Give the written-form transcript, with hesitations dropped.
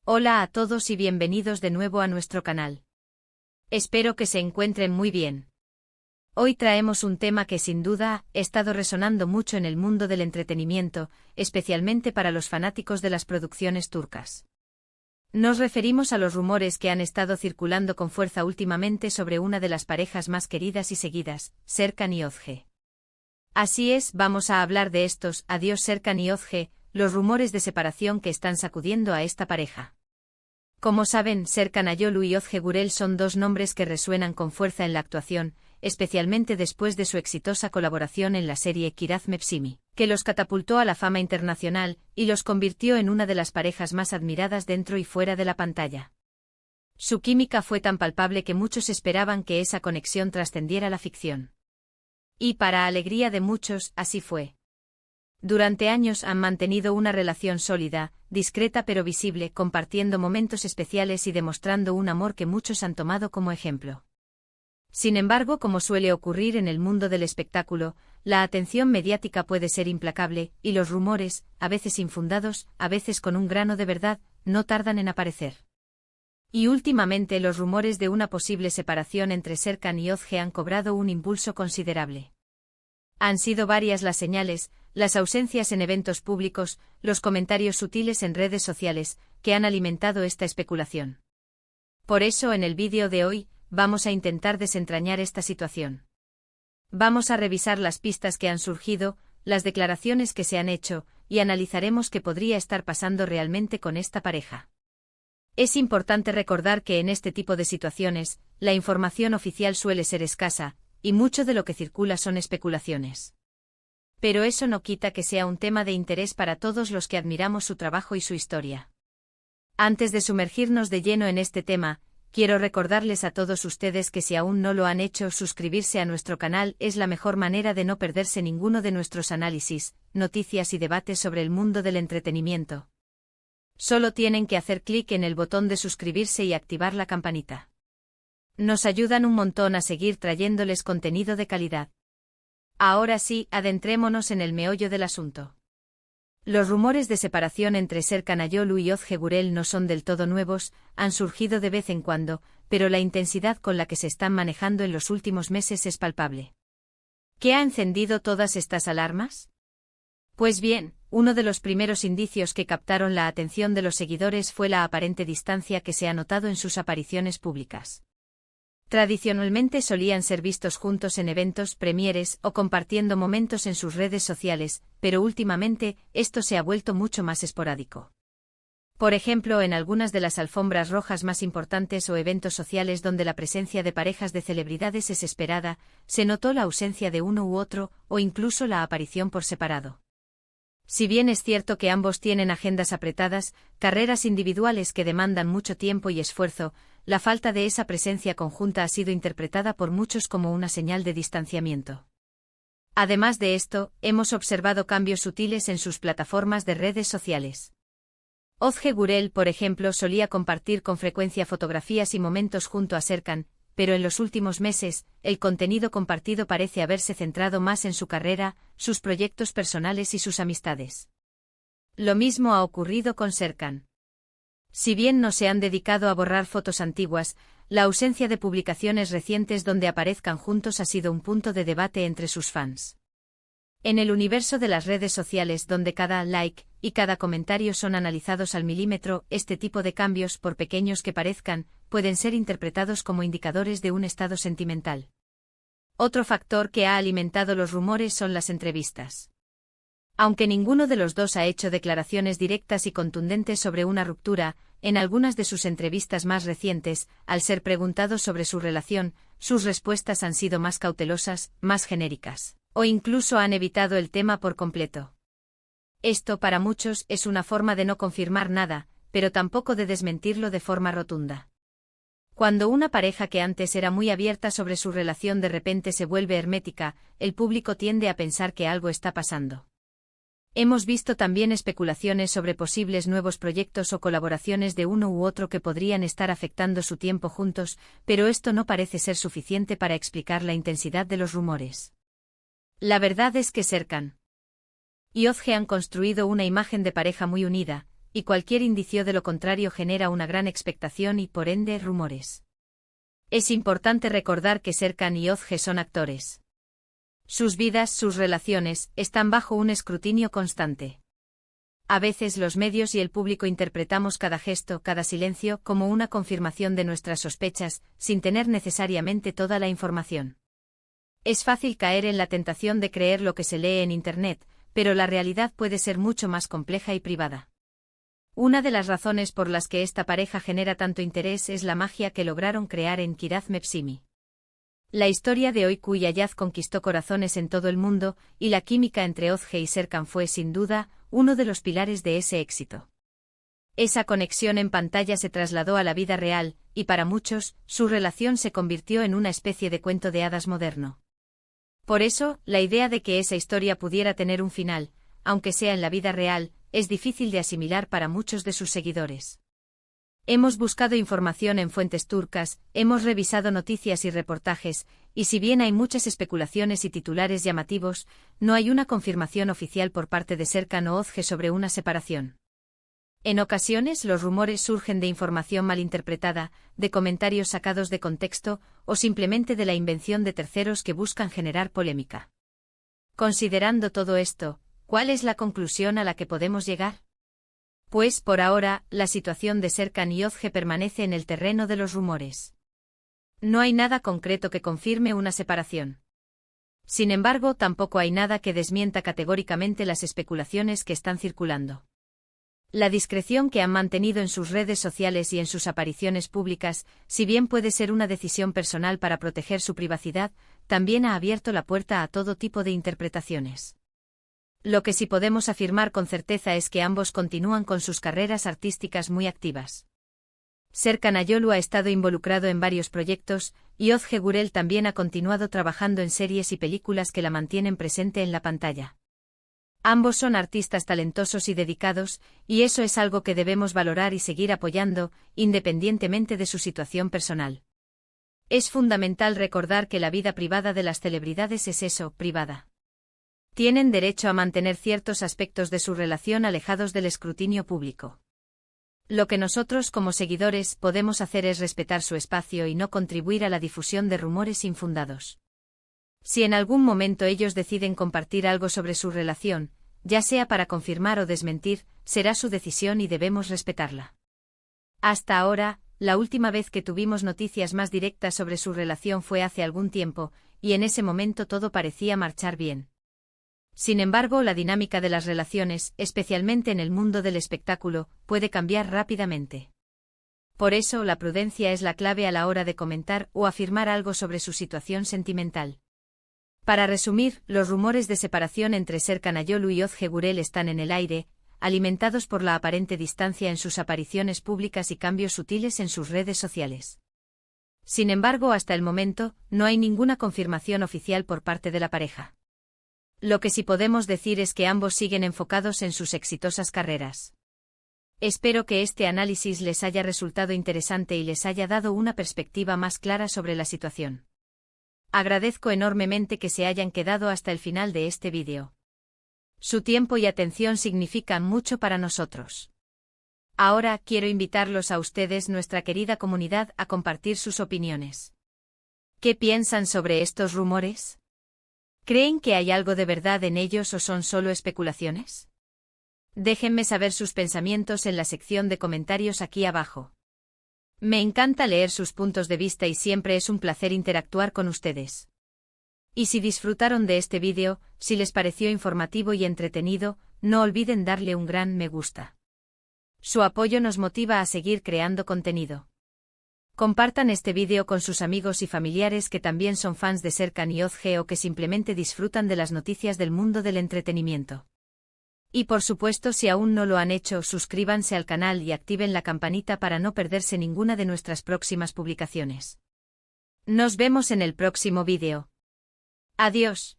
Hola a todos y bienvenidos de nuevo a nuestro canal. Espero que se encuentren muy bien. Hoy traemos un tema que sin duda ha estado resonando mucho en el mundo del entretenimiento, especialmente para los fanáticos de las producciones turcas. Nos referimos a los rumores que han estado circulando con fuerza últimamente sobre una de las parejas más queridas y seguidas, Serkan y Özge. Así es, vamos a hablar de estos, adiós Serkan y Özge, los rumores de separación que están sacudiendo a esta pareja. Como saben, Serkan Ayolu y Özge Gürel son dos nombres que resuenan con fuerza en la actuación, especialmente después de su exitosa colaboración en la serie Kiraz Mevsimi, que los catapultó a la fama internacional y los convirtió en una de las parejas más admiradas dentro y fuera de la pantalla. Su química fue tan palpable que muchos esperaban que esa conexión trascendiera la ficción. Y para alegría de muchos, así fue. Durante años han mantenido una relación sólida, discreta pero visible, compartiendo momentos especiales y demostrando un amor que muchos han tomado como ejemplo. Sin embargo, como suele ocurrir en el mundo del espectáculo, la atención mediática puede ser implacable, y los rumores, a veces infundados, a veces con un grano de verdad, no tardan en aparecer. Y últimamente los rumores de una posible separación entre Serkan y Özge han cobrado un impulso considerable. Han sido varias las señales, las ausencias en eventos públicos, los comentarios sutiles en redes sociales, que han alimentado esta especulación. Por eso en el vídeo de hoy, vamos a intentar desentrañar esta situación. Vamos a revisar las pistas que han surgido, las declaraciones que se han hecho, y analizaremos qué podría estar pasando realmente con esta pareja. Es importante recordar que en este tipo de situaciones, la información oficial suele ser escasa, y mucho de lo que circula son especulaciones. Pero eso no quita que sea un tema de interés para todos los que admiramos su trabajo y su historia. Antes de sumergirnos de lleno en este tema, quiero recordarles a todos ustedes que si aún no lo han hecho, suscribirse a nuestro canal es la mejor manera de no perderse ninguno de nuestros análisis, noticias y debates sobre el mundo del entretenimiento. Solo tienen que hacer clic en el botón de suscribirse y activar la campanita. Nos ayudan un montón a seguir trayéndoles contenido de calidad. Ahora sí, adentrémonos en el meollo del asunto. Los rumores de separación entre Serkan Ayolu y Özge Gürel no son del todo nuevos, han surgido de vez en cuando, pero la intensidad con la que se están manejando en los últimos meses es palpable. ¿Qué ha encendido todas estas alarmas? Pues bien, uno de los primeros indicios que captaron la atención de los seguidores fue la aparente distancia que se ha notado en sus apariciones públicas. Tradicionalmente solían ser vistos juntos en eventos, premieres o compartiendo momentos en sus redes sociales, pero últimamente esto se ha vuelto mucho más esporádico. Por ejemplo, en algunas de las alfombras rojas más importantes o eventos sociales donde la presencia de parejas de celebridades es esperada, se notó la ausencia de uno u otro, o incluso la aparición por separado. Si bien es cierto que ambos tienen agendas apretadas, carreras individuales que demandan mucho tiempo y esfuerzo, la falta de esa presencia conjunta ha sido interpretada por muchos como una señal de distanciamiento. Además de esto, hemos observado cambios sutiles en sus plataformas de redes sociales. Özge Gürel, por ejemplo, solía compartir con frecuencia fotografías y momentos junto a Serkan, pero en los últimos meses, el contenido compartido parece haberse centrado más en su carrera, sus proyectos personales y sus amistades. Lo mismo ha ocurrido con Serkan. Si bien no se han dedicado a borrar fotos antiguas, la ausencia de publicaciones recientes donde aparezcan juntos ha sido un punto de debate entre sus fans. En el universo de las redes sociales donde cada like y cada comentario son analizados al milímetro, este tipo de cambios, por pequeños que parezcan, pueden ser interpretados como indicadores de un estado sentimental. Otro factor que ha alimentado los rumores son las entrevistas. Aunque ninguno de los dos ha hecho declaraciones directas y contundentes sobre una ruptura, en algunas de sus entrevistas más recientes, al ser preguntados sobre su relación, sus respuestas han sido más cautelosas, más genéricas, o incluso han evitado el tema por completo. Esto para muchos es una forma de no confirmar nada, pero tampoco de desmentirlo de forma rotunda. Cuando una pareja que antes era muy abierta sobre su relación de repente se vuelve hermética, el público tiende a pensar que algo está pasando. Hemos visto también especulaciones sobre posibles nuevos proyectos o colaboraciones de uno u otro que podrían estar afectando su tiempo juntos, pero esto no parece ser suficiente para explicar la intensidad de los rumores. La verdad es que Serkan y Özge han construido una imagen de pareja muy unida, y cualquier indicio de lo contrario genera una gran expectación y, por ende, rumores. Es importante recordar que Serkan y Özge son actores. Sus vidas, sus relaciones, están bajo un escrutinio constante. A veces los medios y el público interpretamos cada gesto, cada silencio, como una confirmación de nuestras sospechas, sin tener necesariamente toda la información. Es fácil caer en la tentación de creer lo que se lee en Internet, pero la realidad puede ser mucho más compleja y privada. Una de las razones por las que esta pareja genera tanto interés es la magia que lograron crear en Kiraz Mevsimi. La historia de Öykü y Ayaz conquistó corazones en todo el mundo, y la química entre Özge y Serkan fue, sin duda, uno de los pilares de ese éxito. Esa conexión en pantalla se trasladó a la vida real, y para muchos, su relación se convirtió en una especie de cuento de hadas moderno. Por eso, la idea de que esa historia pudiera tener un final, aunque sea en la vida real, es difícil de asimilar para muchos de sus seguidores. Hemos buscado información en fuentes turcas, hemos revisado noticias y reportajes, y si bien hay muchas especulaciones y titulares llamativos, no hay una confirmación oficial por parte de Serkan o Özge sobre una separación. En ocasiones los rumores surgen de información malinterpretada, de comentarios sacados de contexto, o simplemente de la invención de terceros que buscan generar polémica. Considerando todo esto, ¿cuál es la conclusión a la que podemos llegar? Pues, por ahora, la situación de Serkan y Özge permanece en el terreno de los rumores. No hay nada concreto que confirme una separación. Sin embargo, tampoco hay nada que desmienta categóricamente las especulaciones que están circulando. La discreción que han mantenido en sus redes sociales y en sus apariciones públicas, si bien puede ser una decisión personal para proteger su privacidad, también ha abierto la puerta a todo tipo de interpretaciones. Lo que sí podemos afirmar con certeza es que ambos continúan con sus carreras artísticas muy activas. Serkan Ayolu ha estado involucrado en varios proyectos, y Özge Gürel también ha continuado trabajando en series y películas que la mantienen presente en la pantalla. Ambos son artistas talentosos y dedicados, y eso es algo que debemos valorar y seguir apoyando, independientemente de su situación personal. Es fundamental recordar que la vida privada de las celebridades es eso, privada. Tienen derecho a mantener ciertos aspectos de su relación alejados del escrutinio público. Lo que nosotros como seguidores podemos hacer es respetar su espacio y no contribuir a la difusión de rumores infundados. Si en algún momento ellos deciden compartir algo sobre su relación, ya sea para confirmar o desmentir, será su decisión y debemos respetarla. Hasta ahora, la última vez que tuvimos noticias más directas sobre su relación fue hace algún tiempo, y en ese momento todo parecía marchar bien. Sin embargo, la dinámica de las relaciones, especialmente en el mundo del espectáculo, puede cambiar rápidamente. Por eso, la prudencia es la clave a la hora de comentar o afirmar algo sobre su situación sentimental. Para resumir, los rumores de separación entre Serkan Ayolu y Özge Gürel están en el aire, alimentados por la aparente distancia en sus apariciones públicas y cambios sutiles en sus redes sociales. Sin embargo, hasta el momento, no hay ninguna confirmación oficial por parte de la pareja. Lo que sí podemos decir es que ambos siguen enfocados en sus exitosas carreras. Espero que este análisis les haya resultado interesante y les haya dado una perspectiva más clara sobre la situación. Agradezco enormemente que se hayan quedado hasta el final de este vídeo. Su tiempo y atención significan mucho para nosotros. Ahora quiero invitarlos a ustedes, nuestra querida comunidad, a compartir sus opiniones. ¿Qué piensan sobre estos rumores? ¿Creen que hay algo de verdad en ellos o son solo especulaciones? Déjenme saber sus pensamientos en la sección de comentarios aquí abajo. Me encanta leer sus puntos de vista y siempre es un placer interactuar con ustedes. Y si disfrutaron de este vídeo, si les pareció informativo y entretenido, no olviden darle un gran me gusta. Su apoyo nos motiva a seguir creando contenido. Compartan este vídeo con sus amigos y familiares que también son fans de Serkan y Özge o que simplemente disfrutan de las noticias del mundo del entretenimiento. Y por supuesto, si aún no lo han hecho, suscríbanse al canal y activen la campanita para no perderse ninguna de nuestras próximas publicaciones. Nos vemos en el próximo vídeo. Adiós.